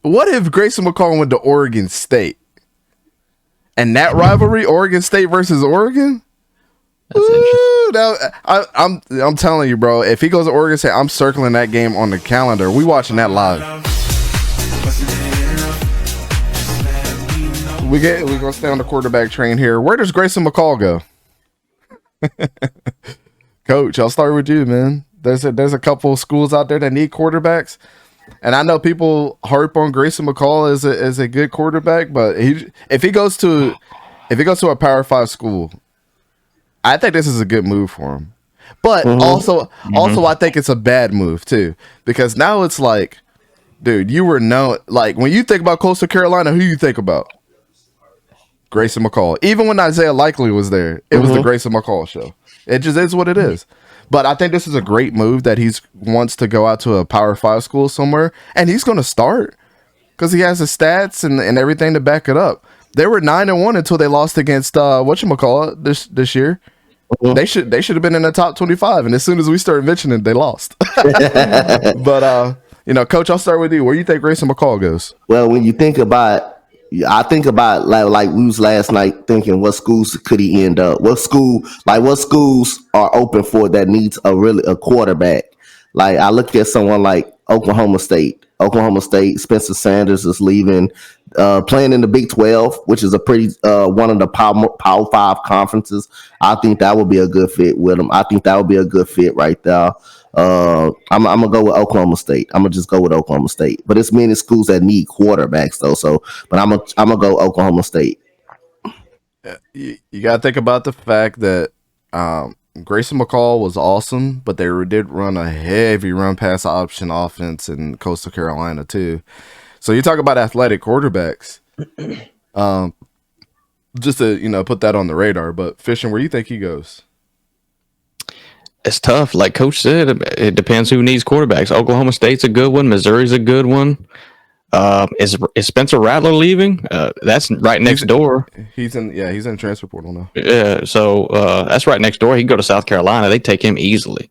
What if Grayson McCall went to Oregon State? And that rivalry, Oregon State versus Oregon? That's interesting. I'm telling you, bro. If he goes to Oregon State, I'm circling that game on the calendar. We watching that live. We're gonna stay on the quarterback train here. Where does Grayson McCall go? Coach, I'll start with you, man. There's a couple of schools out there that need quarterbacks, and I know people harp on Grayson McCall as a good quarterback, but if he goes to a Power 5 school, I think this is a good move for him. But also I think it's a bad move too, because now it's like, dude, you were known, like when you think about Coastal Carolina, who you think about? Grayson McCall. Even when Isaiah Likely was there, it was the Grayson McCall show. It just is what it is. But I think this is a great move that he wants to go out to a Power 5 school somewhere, and he's going to start because he has the stats and everything to back it up. They were 9-1 until they lost against whatchamacallit this year. They should have been in the top 25, and as soon as we started mentioning it, they lost. But Coach, I'll start with you. Where do you think Grayson McCall goes? Well, when you think about, I think about like we was last night thinking, what schools could he end up? What schools are open for that needs a quarterback? Like I look at someone like Oklahoma State. Spencer Sanders is leaving, playing in the Big 12, which is a pretty one of the Power 5 conferences. I think that would be a good fit with him. I think that would be a good fit right there. I'm gonna go with Oklahoma State. I'm gonna just go with Oklahoma State. But it's many schools that need quarterbacks though. But I'm gonna go Oklahoma State. You gotta think about the fact that Grayson McCall was awesome, but they did run a heavy run pass option offense in Coastal Carolina too. So you talk about athletic quarterbacks. Just to put that on the radar. But Fishing, where do you think he goes? It's tough. Like Coach said, it depends who needs quarterbacks. Oklahoma State's a good one. Missouri's a good one. Is Spencer Rattler leaving? That's right next door. He's in transfer portal now. Yeah, so that's right next door. He can go to South Carolina. They take him easily.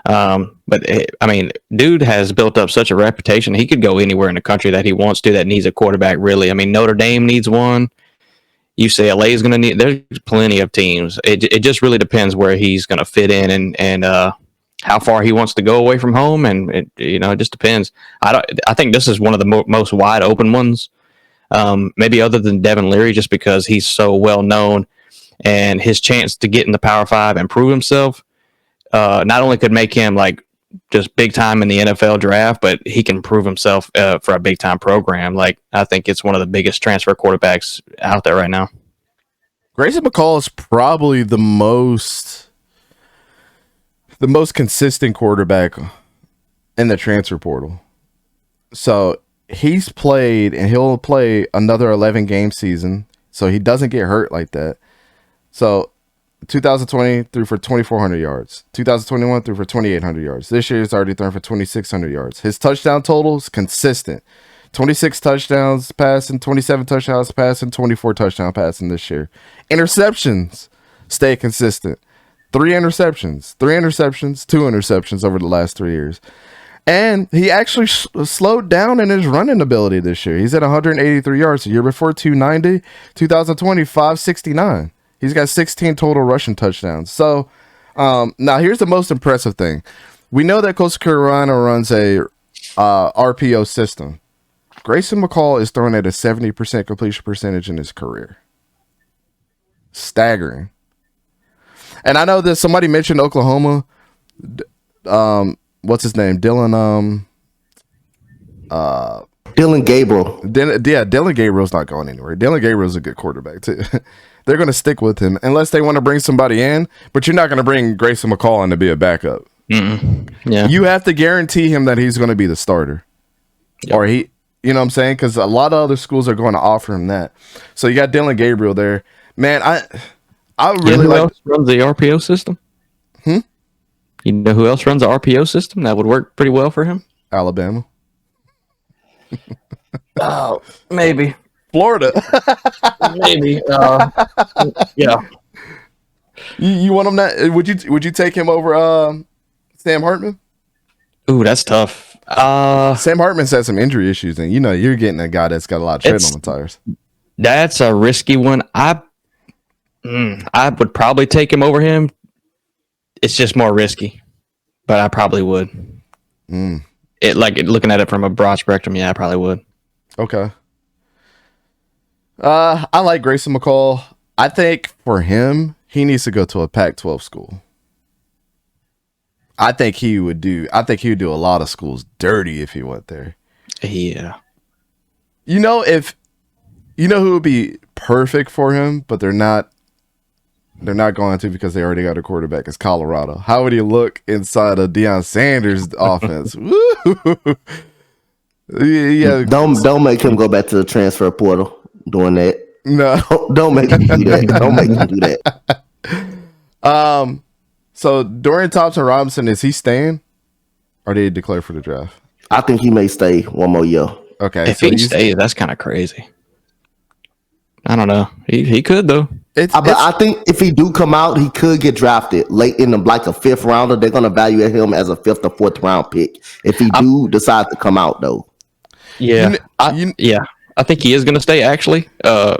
But I mean, dude has built up such a reputation. He could go anywhere in the country that he wants to that needs a quarterback. Really, I mean, Notre Dame needs one. UCLA is going to need. There's plenty of teams. It just really depends where he's going to fit in and how far he wants to go away from home, and it just depends. I think this is one of the most wide open ones, maybe other than Devin Leary, just because he's so well known, and his chance to get in the Power 5 and prove himself not only could make him like just big time in the NFL draft, but he can prove himself for a big time program. Like I think it's one of the biggest transfer quarterbacks out there right now. Grayson McCall is probably the most consistent quarterback in the transfer portal. So he's played, and he'll play another 11-game season, so he doesn't get hurt like that. So 2020 threw for 2,400 yards. 2021 threw for 2,800 yards. This year he's already thrown for 2,600 yards. His touchdown totals consistent. 26 touchdowns passing, 27 touchdowns passing, 24 touchdown passing this year. Interceptions stay consistent. 3 interceptions, 2 interceptions over the last 3 years. And he actually slowed down in his running ability this year. He's at 183 yards. The year before, 290. 2020, 569. He's got 16 total rushing touchdowns. So now here's the most impressive thing. We know that Coastal Carolina runs a RPO system. Grayson McCall is throwing at a 70% completion percentage in his career. Staggering. And I know that somebody mentioned Oklahoma. What's his name? Dylan Gabriel. Dylan Gabriel's not going anywhere. Dylan Gabriel's a good quarterback too. They're going to stick with him unless they want to bring somebody in, but you're not going to bring Grayson McCall in to be a backup. Yeah. You have to guarantee him that he's going to be the starter. Yep. Or he, you know what I'm saying? Because a lot of other schools are going to offer him that. So you got Dylan Gabriel there. Man, I really like. Who else runs the RPO system? You know who else runs the RPO system that would work pretty well for him? Alabama. Oh, maybe. Florida. Maybe. Yeah. You want him that? Would you take him over Sam Hartman? Ooh, that's tough. Sam Hartman's had some injury issues, and you're getting a guy that's got a lot of tread on the tires. That's a risky one. I would probably take him over him. It's just more risky, but I probably would. Looking at it from a broad spectrum, yeah, I probably would. Okay. I like Grayson McCall. I think for him, he needs to go to a Pac-12 school. I think he would do a lot of schools dirty if he went there. Yeah. Who would be perfect for him, but they're not going to because they already got a quarterback. It's Colorado. How would he look inside of Deion Sanders' offense? Woo! Yeah. Don't make him go back to the transfer portal doing that. No. Don't make him do that. Don't make him do that. So Dorian Thompson-Robinson, is he staying? Or did he declare for the draft? I think he may stay one more year. Okay. If he stays, that's kind of crazy. I don't know. He could though. I think if he do come out, he could get drafted late in a fifth rounder. They're going to evaluate him as a fifth or fourth round pick. If he do decide to come out though. Yeah. I think he is going to stay actually.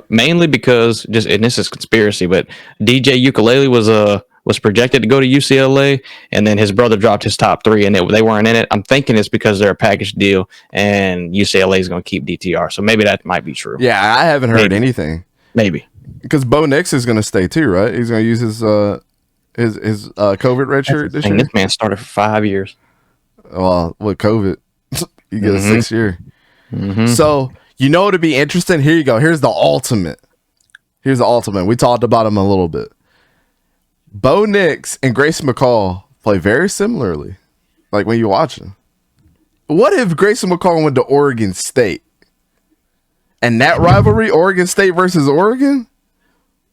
Mainly because and this is conspiracy, but DJ Ukulele was projected to go to UCLA, and then his brother dropped his top 3, and they weren't in it. I'm thinking it's because they're a package deal, and UCLA is going to keep DTR. So maybe that might be true. Yeah, I haven't heard anything. Maybe because Bo Nix is going to stay too, right? He's going to use his COVID red shirt this year. This man started for 5 years. Well, with COVID, you get a 6th year. Mm-hmm. So to be interesting. Here you go. Here's the ultimate. We talked about him a little bit. Bo Nix and Grayson McCall play very similarly, like when you watch them. What if Grayson McCall went to Oregon State? And that rivalry, Oregon State versus Oregon?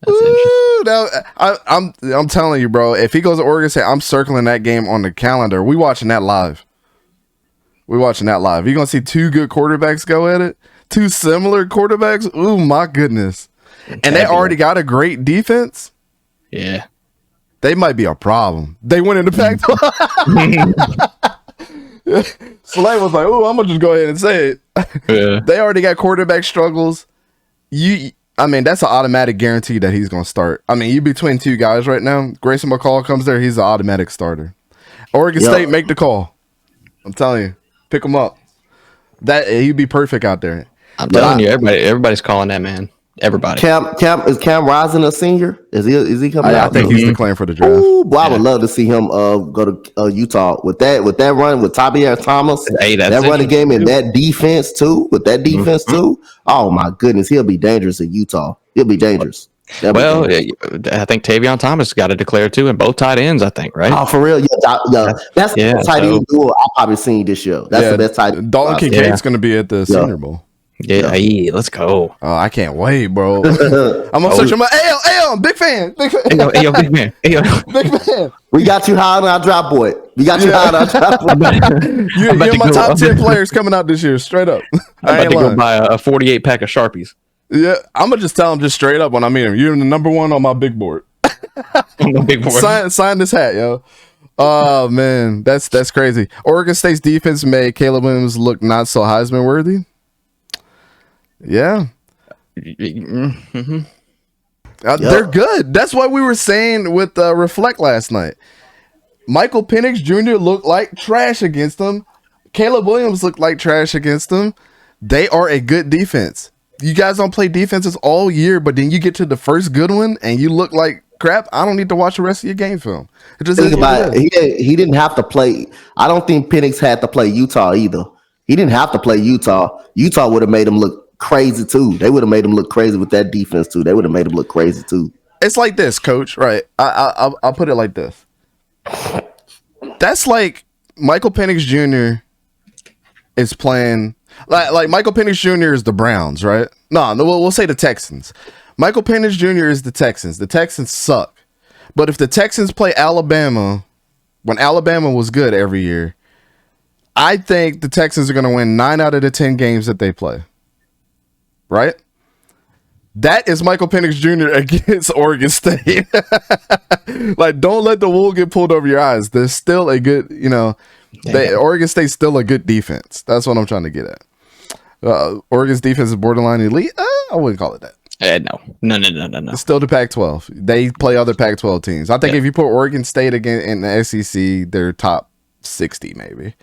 That's interesting. I'm telling you, bro, if he goes to Oregon State, I'm circling that game on the calendar. We watching that live. You're going to see 2 good quarterbacks go at it. 2 similar quarterbacks. Ooh, my goodness. And they already got a great defense. Yeah. They might be a problem. They went in the Pac-12. Slay was like, "Oh, I'm gonna just go ahead and say it." Yeah. They already got quarterback struggles. That's an automatic guarantee that he's gonna start. You between 2 guys right now. Grayson McCall comes there, he's an automatic starter. Oregon State, make the call. I'm telling you, pick him up. That he'd be perfect out there. I'm telling you, everybody's calling that man. Everybody. Is Cam Rising a senior? Is he coming out? I think he's declaring for the draft. Ooh, boy, I would love to see him go to Utah with that run with Tavierre Thomas. Hey, that running game and that defense too. Too. Oh my goodness, he'll be dangerous in Utah. He'll be dangerous. I think Tavion Thomas got to declare too, and both tight ends. I think, right? Oh, for real? Yeah. That's the best tight end duo I've probably seen this year. That's the best tight end. Dalton Kincaid's going to be at the Senior Bowl. Yeah, hey, let's go. Oh, I can't wait, bro. I'm gonna search him out. Hey, big fan. Hey, big man. Big fan. We got you high on our drop boy. You're my top 10 players coming out this year, straight up. I'm about to go buy a 48 pack of Sharpies. Yeah, I'm gonna just tell him just straight up when I meet him. You're the number 1 on my big board. On the big board. Sign this hat, yo. Oh man, that's crazy. Oregon State's defense made Caleb Williams look not so Heisman worthy. Yeah. Mm-hmm. They're good. That's what we were saying with Reflect last night. Michael Penix Jr. looked like trash against them. Caleb Williams looked like trash against them. They are a good defense. You guys don't play defenses all year, but then you get to the first good one and you look like crap. I don't need to watch the rest of your game film. It just think about it. He didn't have to play. I don't think Penix had to play Utah either. He didn't have to play Utah. Utah would have made him look crazy too. They would have made him look crazy with that defense too. They would have made him look crazy too. It's like this, coach, right? I'll put it like this. That's like Michael Penix Jr. is playing like Michael Penix Jr. is the Browns, right? No, we'll say the Texans. Michael Penix Jr. is the Texans. The Texans suck. But if the Texans play Alabama when Alabama was good every year, I think the Texans are going to win 9 out of the 10 games that they play. Right? That is Michael Penix Jr. against Oregon State. Like, don't let the wool get pulled over your eyes. There's still a good, Oregon State's still a good defense. That's what I'm trying to get at. Oregon's defense is borderline elite. I wouldn't call it that. No. It's still the Pac-12. They play other Pac-12 teams. I think if you put Oregon State again in the SEC, they're top 60 maybe.